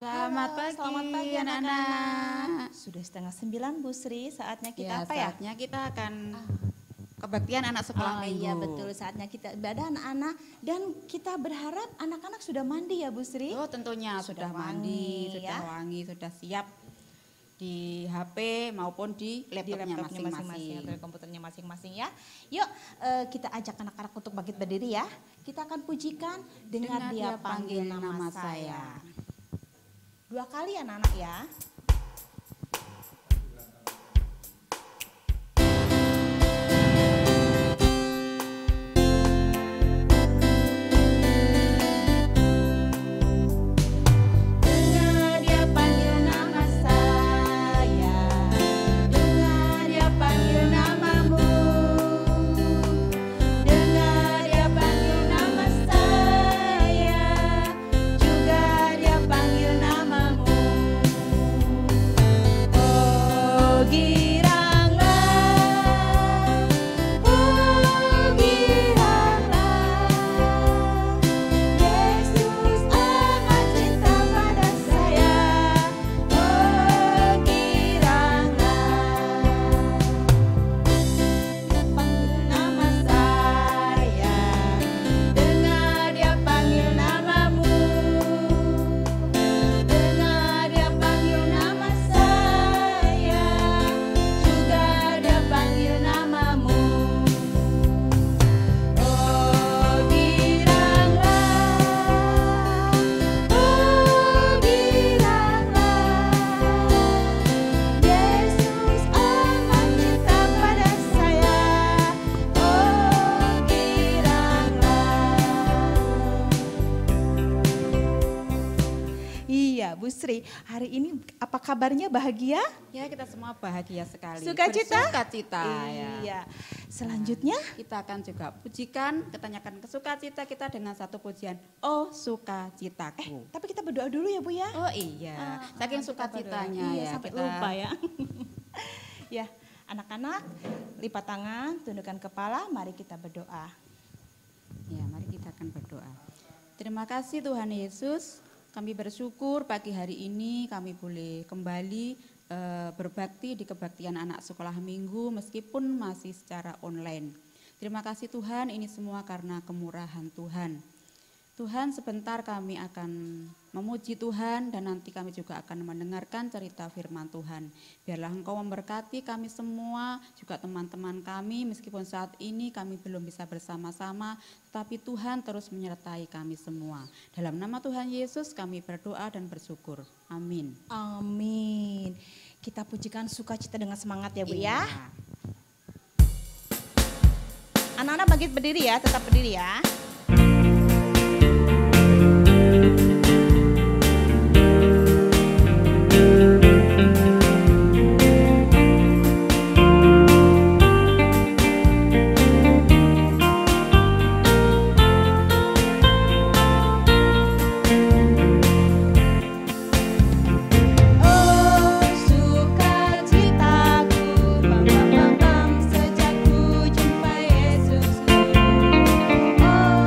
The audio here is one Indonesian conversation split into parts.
Selamat pagi, Selamat pagi anak-anak. anak-anak. Sudah setengah 9 Bu Sri, saatnya kita apa ya? Saatnya kita akan kebaktian anak sekolah minggu. Iya betul, saatnya kita ibadah anak-anak dan kita berharap anak-anak sudah mandi ya Bu Sri. Oh tentunya sudah mandi, wangi, sudah ya. wangi, sudah siap di HP maupun di Di laptopnya laptopnya masing-masing. atau di komputernya masing-masing ya. Yuk kita ajak anak-anak untuk bangkit berdiri ya. Kita akan pujikan dengar dia panggil nama saya. 2 kali anak-anak ya. Dengar dia panggil nama saya, dengar dia panggil namamu, dengar dia panggil nama saya, juga dia panggil namamu. Oh giranglah, Yesus amat cinta pada saya. Oh giranglah, panggil nama saya, dengar dia panggil namamu, dengar dia panggil nama saya, juga dia panggil namamu. Oh giranglah, Yesus amat cinta pada saya. Oh giranglah. Iya Bu Sri, hari ini apa kabarnya, bahagia? Ya kita semua bahagia sekali. Sukacita? Bersukacita ya. Iya. Selanjutnya Kita akan juga pujikan, ketanyakan kesukacita kita dengan satu pujian. Oh sukacitaku. tapi kita berdoa dulu ya Bu ya. Oh iya, saking Kita sukacitanya berdoa. Iya, ya sampai kita lupa ya. Ya, anak-anak lipat tangan, tundukkan kepala, mari kita berdoa. Ya, mari kita akan berdoa. Terima kasih Tuhan Yesus, kami bersyukur pagi hari ini kami boleh kembali berbakti di kebaktian anak sekolah minggu meskipun masih secara online. Terima kasih Tuhan, ini semua karena kemurahan Tuhan. Tuhan, sebentar kami akan memuji Tuhan dan nanti kami juga akan mendengarkan cerita firman Tuhan. Biarlah Engkau memberkati kami semua, juga teman-teman kami meskipun saat ini kami belum bisa bersama-sama, tetapi Tuhan terus menyertai kami semua. Dalam nama Tuhan Yesus kami berdoa dan bersyukur. Amin. Amin. Kita pujikan sukacita dengan semangat ya Bu ya. Iya. Anak-anak bangkit berdiri ya, tetap berdiri ya. Oh sukacitaku, sejak ku jumpa Yesusku. Oh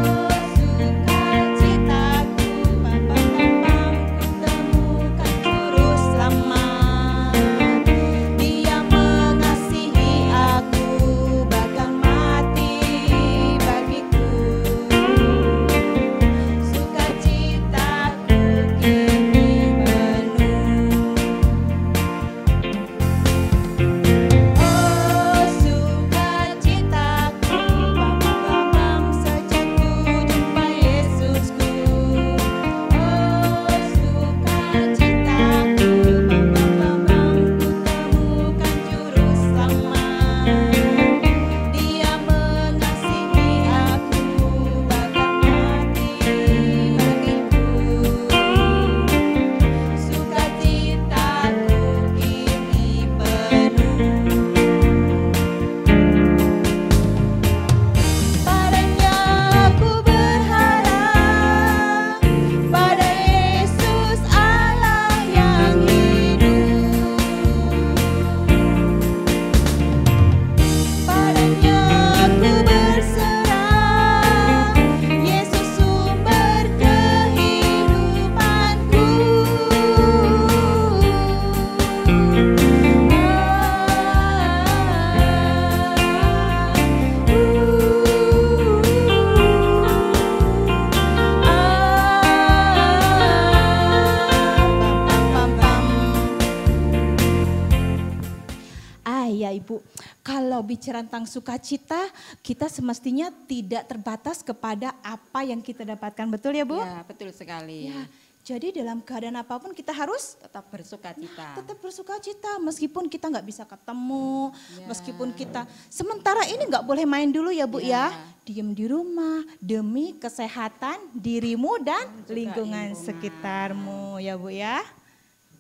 kalau bicara tentang sukacita, kita semestinya tidak terbatas kepada apa yang kita dapatkan. Betul ya Bu? Ya, betul sekali. Ya, jadi dalam keadaan apapun kita harus Tetap bersukacita. tetap bersukacita meskipun kita nggak bisa ketemu, Ya. meskipun kita sementara ini nggak boleh main dulu ya Bu ya. Ya. Diem di rumah demi kesehatan dirimu dan Juga lingkungan lingkungan. sekitarmu ya Bu ya.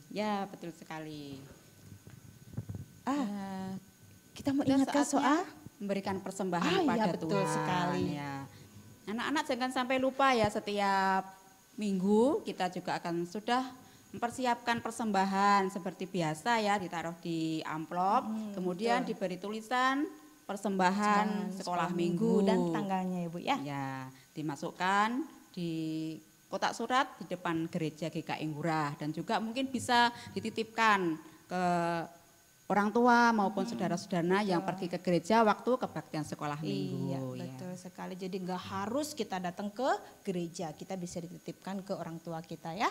Ya, betul sekali. Ah, kita mau Sudah ingatkan saatnya soal memberikan persembahan iya, kepada betul Tuhan. sekali. Ya. Anak-anak jangan sampai lupa ya, setiap minggu kita juga akan sudah mempersiapkan persembahan seperti biasa ya, ditaruh di amplop, kemudian betul. diberi tulisan persembahan sekolah minggu dan tanggalnya ya Bu ya. Ya, dimasukkan di kotak surat di depan gereja GKI Ngurah, dan juga mungkin bisa dititipkan ke orang tua maupun saudara-saudara yang pergi ke gereja waktu kebaktian sekolah minggu. Iya, ya. betul sekali. Jadi nggak harus kita datang ke gereja, kita bisa dititipkan ke orang tua kita ya.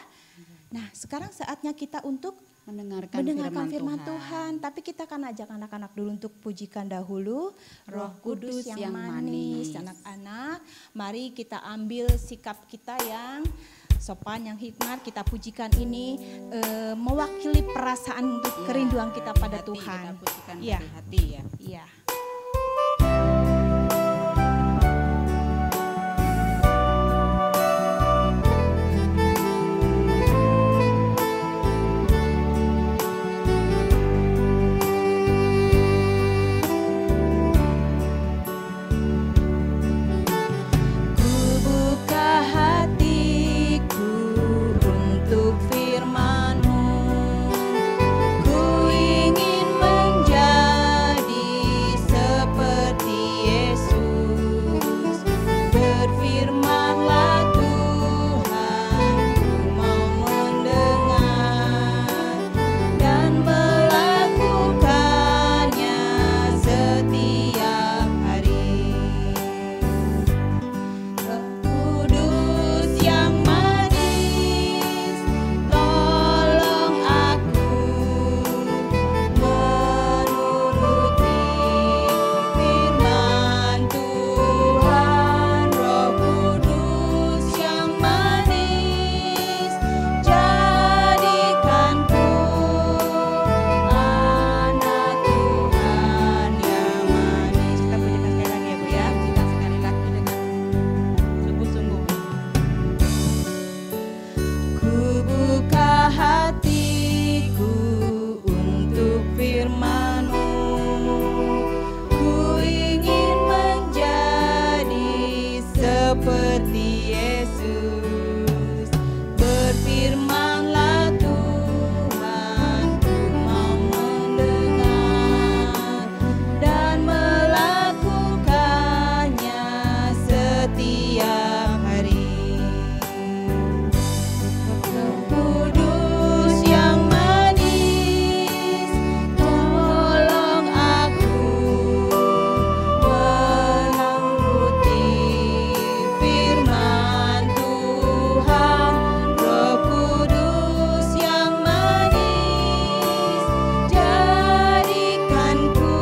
Nah, sekarang saatnya kita untuk Mendengarkan firman Tuhan. Tapi kita akan ajak anak-anak dulu untuk pujikan dahulu Roh Kudus yang manis. Anak-anak, mari kita ambil sikap kita yang sopan, yang hikmat, kita pujikan ini mewakili perasaan kerinduan kita pada hati, Tuhan. Kita pujikan Iya. dari hati ya. Iya. Ku buka hatiku untuk firman-Mu. Ku ingin menjadi seperti Yesus. Berfirman-Lah Tuhan, ku mau mendengar dan melakukannya setiap hari. Roh Kudus yang manis, tolong aku menuruti firman Tuhan. Roh Kudus yang manis, jadikanku anak Tuhan yang manis. Kita pujikan sekali lagi ya Bu ya. Kita sekali lagi dengan sungguh-sungguh. Ku buka hatiku untuk firman-Mu. Ku ingin menjadi seperti Yesus. Berfirman-Lah Tuhan, ku mau mendengar dan melakukannya setiap hari. Roh Kudus yang manis, tolong aku menuruti firman Tuhan. Roh Kudus yang manis, jadikanku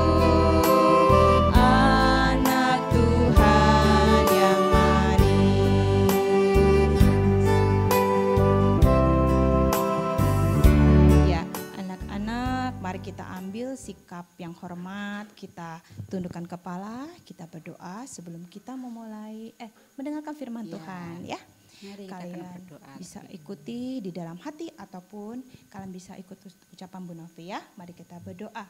anak Tuhan yang manis. Ya, anak-anak, mari kita ambil sikap yang hormat, kita tundukkan kepala, kita berdoa sebelum kita memulai mendengarkan firman Ya. Tuhan ya. Mari kita akan Kalian berdoa. bisa ikuti di dalam hati ataupun kalian bisa ikut ucapan Bu Novi ya. Mari kita berdoa.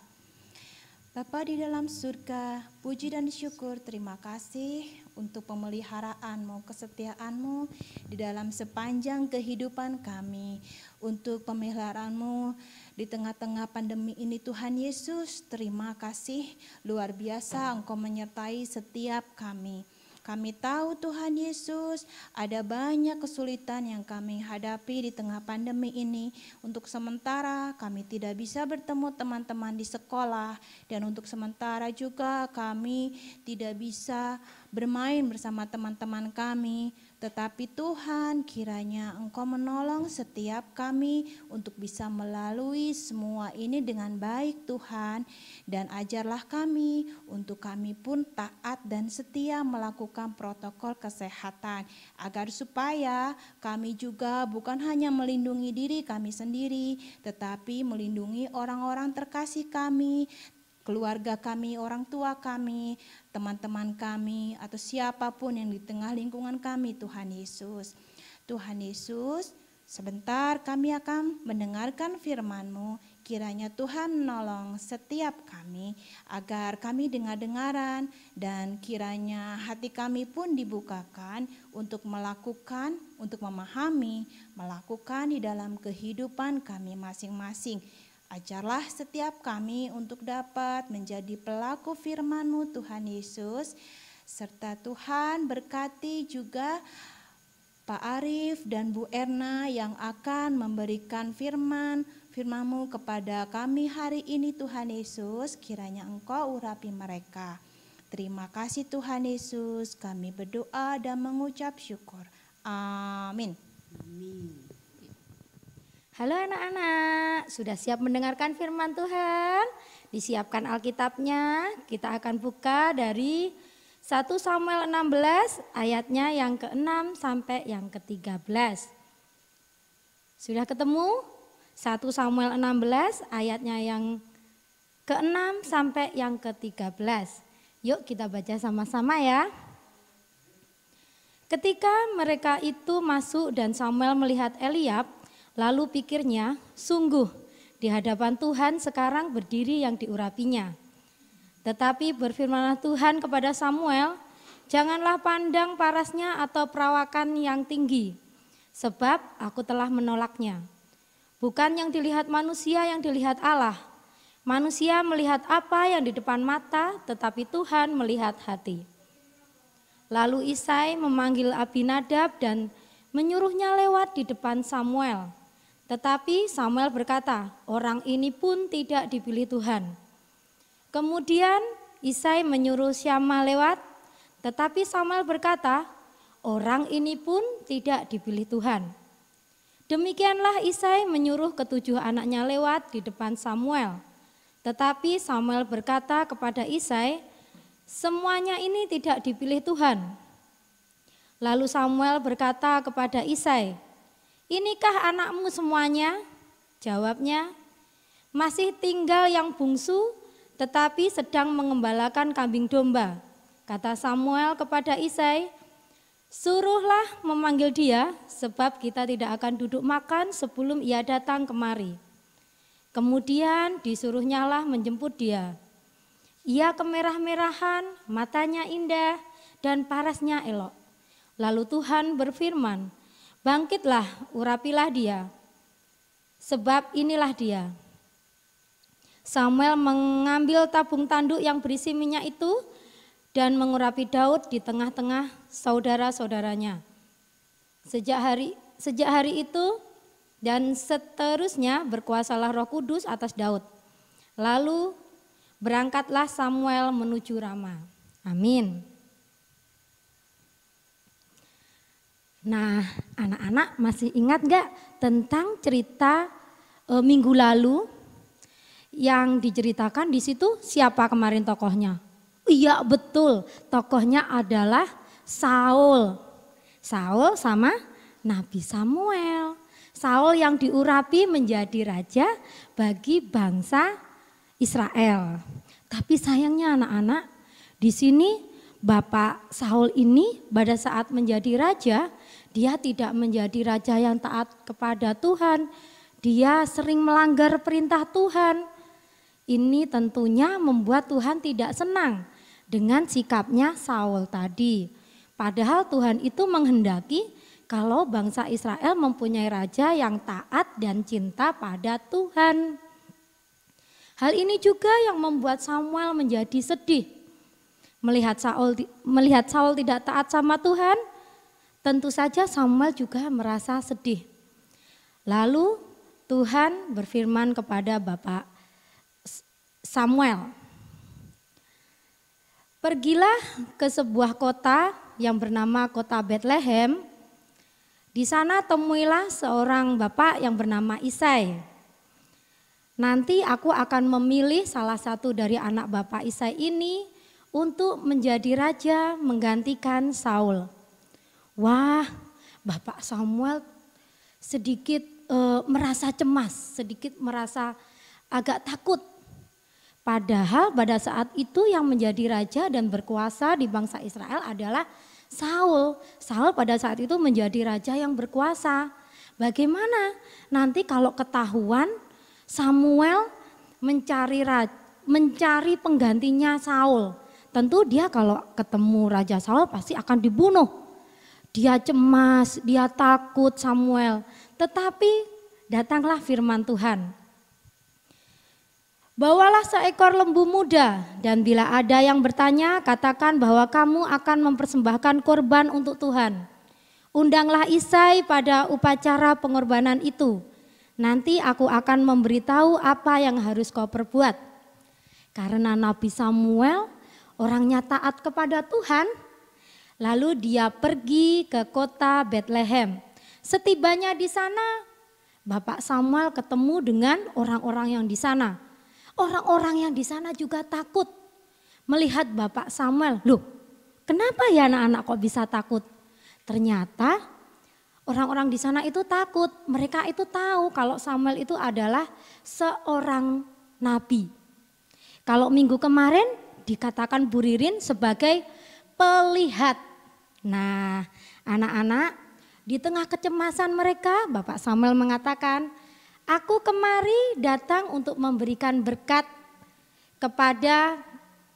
Bapa di dalam surga, puji dan syukur, terima kasih untuk pemeliharaan-Mu, kesetiaan-Mu di dalam sepanjang kehidupan kami. Untuk pemeliharaan-Mu di tengah-tengah pandemi ini Tuhan Yesus, terima kasih luar biasa Engkau menyertai setiap kami. Kami tahu Tuhan Yesus ada banyak kesulitan yang kami hadapi di tengah pandemi ini. Untuk sementara kami tidak bisa bertemu teman-teman di sekolah. Dan untuk sementara juga kami tidak bisa bermain bersama teman-teman kami. Tetapi Tuhan, kiranya Engkau menolong setiap kami untuk bisa melalui semua ini dengan baik Tuhan. Dan ajarlah kami untuk kami pun taat dan setia melakukan protokol kesehatan. Agar supaya kami juga bukan hanya melindungi diri kami sendiri, tetapi melindungi orang-orang terkasih kami, keluarga kami, orang tua kami, teman-teman kami, atau siapapun yang di tengah lingkungan kami, Tuhan Yesus. Tuhan Yesus, sebentar kami akan mendengarkan firman-Mu. Kiranya Tuhan menolong setiap kami agar kami dengar-dengaran, dan kiranya hati kami pun dibukakan untuk melakukan, untuk memahami, melakukan di dalam kehidupan kami masing-masing. Ajarlah setiap kami untuk dapat menjadi pelaku firman-Mu Tuhan Yesus. Serta Tuhan berkati juga Pak Arif dan Bu Erna yang akan memberikan firman-Mu kepada kami hari ini Tuhan Yesus. Kiranya Engkau urapi mereka. Terima kasih Tuhan Yesus, kami berdoa dan mengucap syukur. Amin. Amin. Halo anak-anak, sudah siap mendengarkan firman Tuhan? Disiapkan Alkitabnya, kita akan buka dari 1 Samuel 16 ayatnya yang ke-6 sampai yang ke-13. Sudah ketemu? 1 Samuel 16 ayatnya yang ke-6 sampai yang ke-13. Yuk kita baca sama-sama ya. Ketika mereka itu masuk dan Samuel melihat Eliab, lalu pikirnya, sungguh di hadapan Tuhan sekarang berdiri yang diurapinya. Tetapi berfirmanlah Tuhan kepada Samuel, janganlah pandang parasnya atau perawakan yang tinggi, sebab aku telah menolaknya. Bukan yang dilihat manusia yang dilihat Allah. Manusia melihat apa yang di depan mata, tetapi Tuhan melihat hati. Lalu Isai memanggil Abinadab dan menyuruhnya lewat di depan Samuel. Tetapi Samuel berkata, orang ini pun tidak dipilih Tuhan. Kemudian Isai menyuruh Syama lewat, tetapi Samuel berkata, orang ini pun tidak dipilih Tuhan. Demikianlah Isai menyuruh ketujuh anaknya lewat di depan Samuel. Tetapi Samuel berkata kepada Isai, semuanya ini tidak dipilih Tuhan. Lalu Samuel berkata kepada Isai, inikah anakmu semuanya? Jawabnya, masih tinggal yang bungsu, tetapi sedang mengembalakan kambing domba. Kata Samuel kepada Isai, suruhlah memanggil dia, sebab kita tidak akan duduk makan sebelum ia datang kemari. Kemudian disuruhnyalah menjemput dia. Ia kemerah-merahan, matanya indah, dan parasnya elok. Lalu Tuhan berfirman, bangkitlah, urapilah dia, sebab inilah dia. Samuel mengambil tabung tanduk yang berisi minyak itu dan mengurapi Daud di tengah-tengah saudara-saudaranya. Sejak hari itu dan seterusnya berkuasalah Roh Kudus atas Daud. Lalu berangkatlah Samuel menuju Rama. Amin. Nah, anak-anak masih ingat gak tentang cerita minggu lalu yang diceritakan di situ? Siapa kemarin tokohnya? Iya betul, tokohnya adalah Saul. Saul sama Nabi Samuel. Saul yang diurapi menjadi raja bagi bangsa Israel. Tapi sayangnya anak-anak, di sini Bapak Saul ini pada saat menjadi raja, dia tidak menjadi raja yang taat kepada Tuhan. Dia sering melanggar perintah Tuhan. Ini tentunya membuat Tuhan tidak senang dengan sikapnya Saul tadi. Padahal Tuhan itu menghendaki kalau bangsa Israel mempunyai raja yang taat dan cinta pada Tuhan. Hal ini juga yang membuat Samuel menjadi sedih. Melihat Saul tidak taat sama Tuhan, tentu saja Samuel juga merasa sedih. Lalu Tuhan berfirman kepada Bapak Samuel, Pergilah ke sebuah kota yang bernama kota Bethlehem. Di sana temuilah seorang bapak yang bernama Isai. Nanti aku akan memilih salah satu dari anak bapak Isai ini untuk menjadi raja menggantikan Saul. Wah, Bapak Samuel sedikit merasa cemas, sedikit merasa agak takut. Padahal pada saat itu yang menjadi raja dan berkuasa di bangsa Israel adalah Saul. Saul pada saat itu menjadi raja yang berkuasa. Bagaimana nanti kalau ketahuan Samuel mencari penggantinya Saul? Tentu dia kalau ketemu Raja Saul pasti akan dibunuh. Dia cemas, dia takut Samuel. Tetapi datanglah firman Tuhan. Bawalah seekor lembu muda, dan bila ada yang bertanya, katakan bahwa kamu akan mempersembahkan korban untuk Tuhan. Undanglah Isai pada upacara pengorbanan itu. Nanti aku akan memberitahu apa yang harus kau perbuat. Karena Nabi Samuel orangnya taat kepada Tuhan, lalu dia pergi ke kota Bethlehem. Setibanya di sana, Bapak Samuel ketemu dengan orang-orang yang di sana. Orang-orang yang di sana juga takut melihat Bapak Samuel. Loh, kenapa ya anak-anak kok bisa takut? Ternyata orang-orang di sana itu takut. Mereka itu tahu kalau Samuel itu adalah seorang nabi. Kalau minggu kemarin dikatakan Bu Ririn sebagai pelihat. Nah, anak-anak di tengah kecemasan mereka, Bapak Samuel mengatakan, aku kemari datang untuk memberikan berkat kepada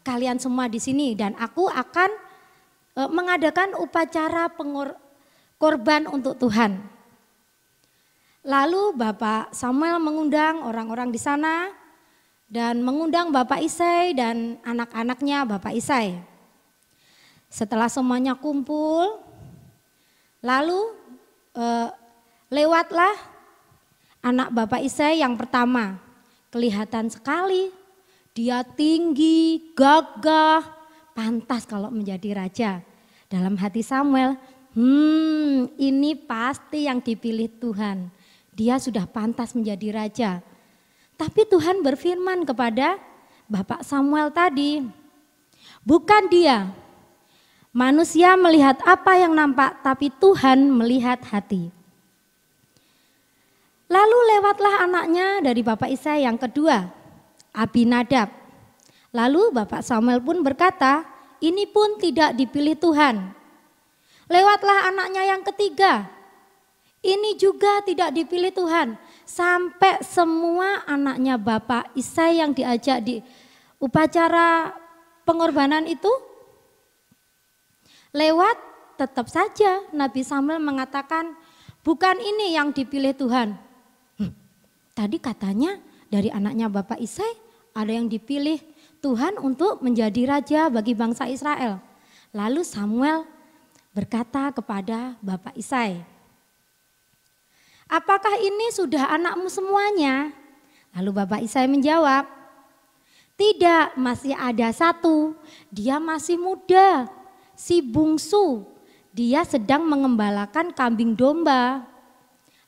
kalian semua di sini dan aku akan mengadakan upacara korban untuk Tuhan. Lalu Bapak Samuel mengundang orang-orang di sana dan mengundang Bapak Isai dan anak-anaknya Bapak Isai. Setelah semuanya kumpul, lalu lewatlah anak Bapak Isai yang pertama. Kelihatan sekali dia tinggi, gagah, pantas kalau menjadi raja. Dalam hati Samuel, ini pasti yang dipilih Tuhan. Dia sudah pantas menjadi raja. Tapi Tuhan berfirman kepada Bapak Samuel tadi, bukan dia. Manusia melihat apa yang nampak, tapi Tuhan melihat hati. Lalu lewatlah anaknya dari Bapak Isai yang kedua, Abinadab. Lalu Bapak Samuel pun berkata, ini pun tidak dipilih Tuhan. Lewatlah anaknya yang ketiga, ini juga tidak dipilih Tuhan. Sampai semua anaknya Bapak Isai yang diajak di upacara pengorbanan itu lewat, tetap saja Nabi Samuel mengatakan, bukan ini yang dipilih Tuhan. Tadi katanya dari anaknya Bapak Isai ada yang dipilih Tuhan untuk menjadi raja bagi bangsa Israel. Lalu Samuel berkata kepada Bapak Isai, apakah ini sudah anakmu semuanya? Lalu Bapak Isai menjawab, tidak, masih ada satu, dia masih muda, si bungsu, dia sedang mengembalakan kambing domba.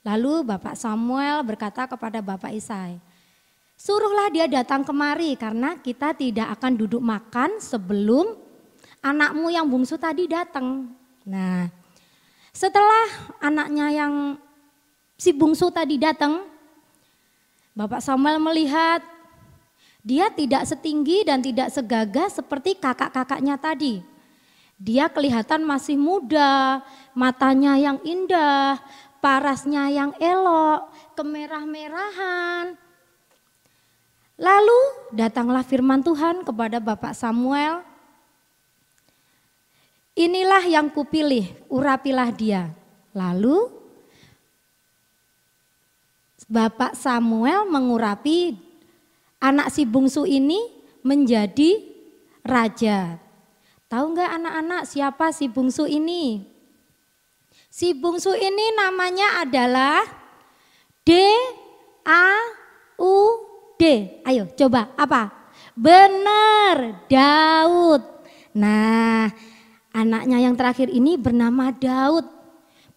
Lalu Bapak Samuel berkata kepada Bapak Isai, suruhlah dia datang kemari karena kita tidak akan duduk makan sebelum anakmu yang bungsu tadi datang. Nah, setelah anaknya yang si bungsu tadi datang, Bapak Samuel melihat dia tidak setinggi dan tidak segagah seperti kakak-kakaknya tadi. Dia kelihatan masih muda, matanya yang indah, parasnya yang elok, kemerah-merahan. Lalu datanglah firman Tuhan kepada Bapak Samuel, inilah yang kupilih, urapilah dia. Lalu Bapak Samuel mengurapi anak si bungsu ini menjadi raja. Tahu enggak anak-anak siapa si bungsu ini? Si bungsu ini namanya adalah Daud. Ayo coba apa? Benar, Daud. Nah, anaknya yang terakhir ini bernama Daud.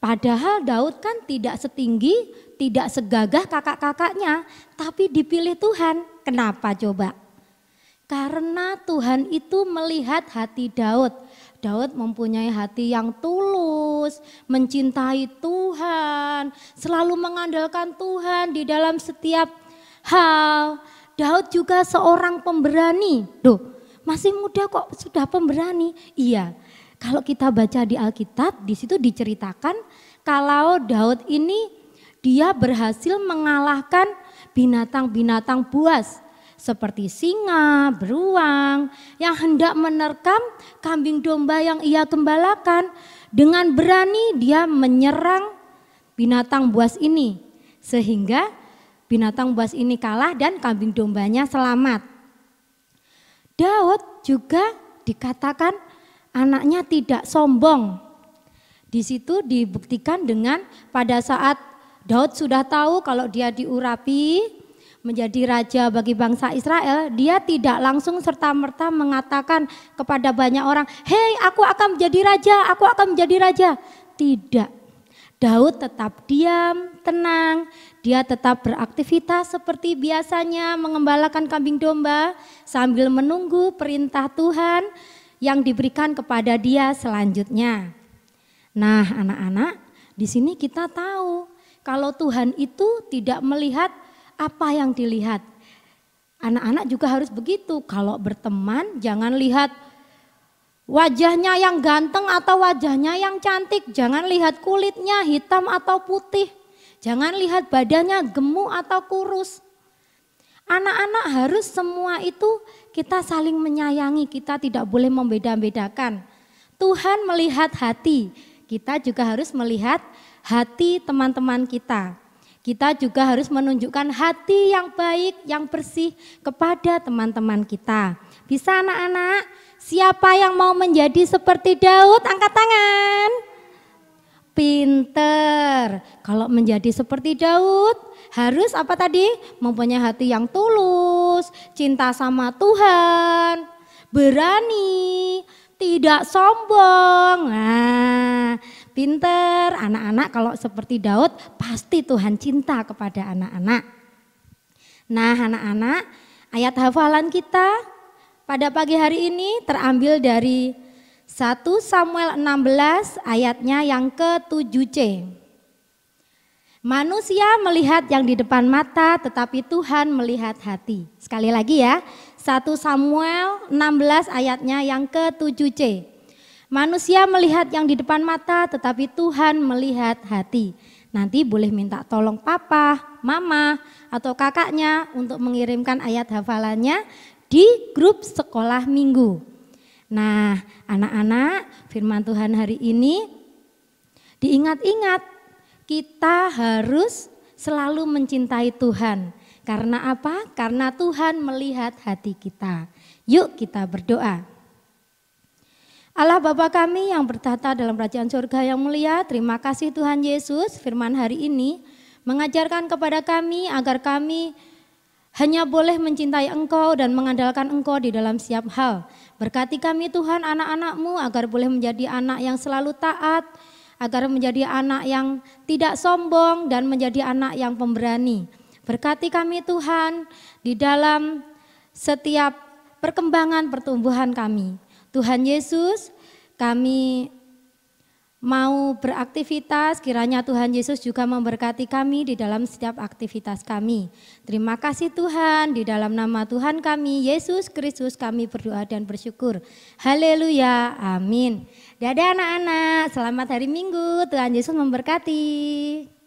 Padahal Daud kan tidak setinggi, tidak segagah kakak-kakaknya, tapi dipilih Tuhan. Kenapa coba? Karena Tuhan itu melihat hati Daud. Daud mempunyai hati yang tulus, mencintai Tuhan, selalu mengandalkan Tuhan di dalam setiap hal. Daud juga seorang pemberani. Duh, masih muda kok sudah pemberani? Iya. Kalau kita baca di Alkitab, di situ diceritakan kalau Daud ini dia berhasil mengalahkan binatang-binatang buas seperti singa, beruang yang hendak menerkam kambing domba yang ia gembalakan. Dengan berani dia menyerang binatang buas ini sehingga binatang buas ini kalah dan kambing dombanya selamat. Daud juga dikatakan anaknya tidak sombong. Di situ dibuktikan dengan pada saat Daud sudah tahu kalau dia diurapi menjadi raja bagi bangsa Israel, dia tidak langsung serta-merta mengatakan kepada banyak orang, "Hei, aku akan menjadi raja, aku akan menjadi raja." Tidak. Daud tetap diam, tenang, dia tetap beraktivitas seperti biasanya mengembalakan kambing domba sambil menunggu perintah Tuhan yang diberikan kepada dia selanjutnya. Nah, anak-anak, di sini kita tahu kalau Tuhan itu tidak melihat apa yang dilihat. Anak-anak juga harus begitu. Kalau berteman jangan lihat wajahnya yang ganteng atau wajahnya yang cantik. Jangan lihat kulitnya hitam atau putih. Jangan lihat badannya gemuk atau kurus. Anak-anak harus semua itu kita saling menyayangi. Kita tidak boleh membeda-bedakan. Tuhan melihat hati. Kita juga harus melihat hati teman-teman kita. Kita juga harus menunjukkan hati yang baik, yang bersih kepada teman-teman kita. Bisa anak-anak? Siapa yang mau menjadi seperti Daud? Angkat tangan. Pinter. Kalau menjadi seperti Daud harus apa tadi? Mempunyai hati yang tulus, cinta sama Tuhan, berani, tidak sombong. Nah, pinter anak-anak kalau seperti Daud pasti Tuhan cinta kepada anak-anak. Nah, anak-anak, ayat hafalan kita pada pagi hari ini terambil dari 1 Samuel 16 ayatnya yang ke-7c. Manusia melihat yang di depan mata tetapi Tuhan melihat hati. Sekali lagi ya, 1 Samuel 16 ayatnya yang ke-7c. Manusia melihat yang di depan mata tetapi Tuhan melihat hati. Nanti boleh minta tolong papa, mama atau kakaknya untuk mengirimkan ayat hafalannya di grup sekolah minggu. Nah, anak-anak, firman Tuhan hari ini diingat-ingat kita harus selalu mencintai Tuhan. Karena apa? Karena Tuhan melihat hati kita. Yuk kita berdoa. Allah Bapa kami yang bertata dalam kerajaan surga yang mulia, terima kasih Tuhan Yesus, firman hari ini mengajarkan kepada kami agar kami hanya boleh mencintai Engkau dan mengandalkan Engkau di dalam setiap hal. Berkati kami Tuhan anak-anak-Mu agar boleh menjadi anak yang selalu taat, agar menjadi anak yang tidak sombong dan menjadi anak yang pemberani. Berkati kami Tuhan di dalam setiap perkembangan pertumbuhan kami. Tuhan Yesus, kami mau beraktivitas, kiranya Tuhan Yesus juga memberkati kami di dalam setiap aktivitas kami. Terima kasih Tuhan, di dalam nama Tuhan kami, Yesus Kristus kami berdoa dan bersyukur. Haleluya, amin. Dadah anak-anak, selamat hari Minggu, Tuhan Yesus memberkati.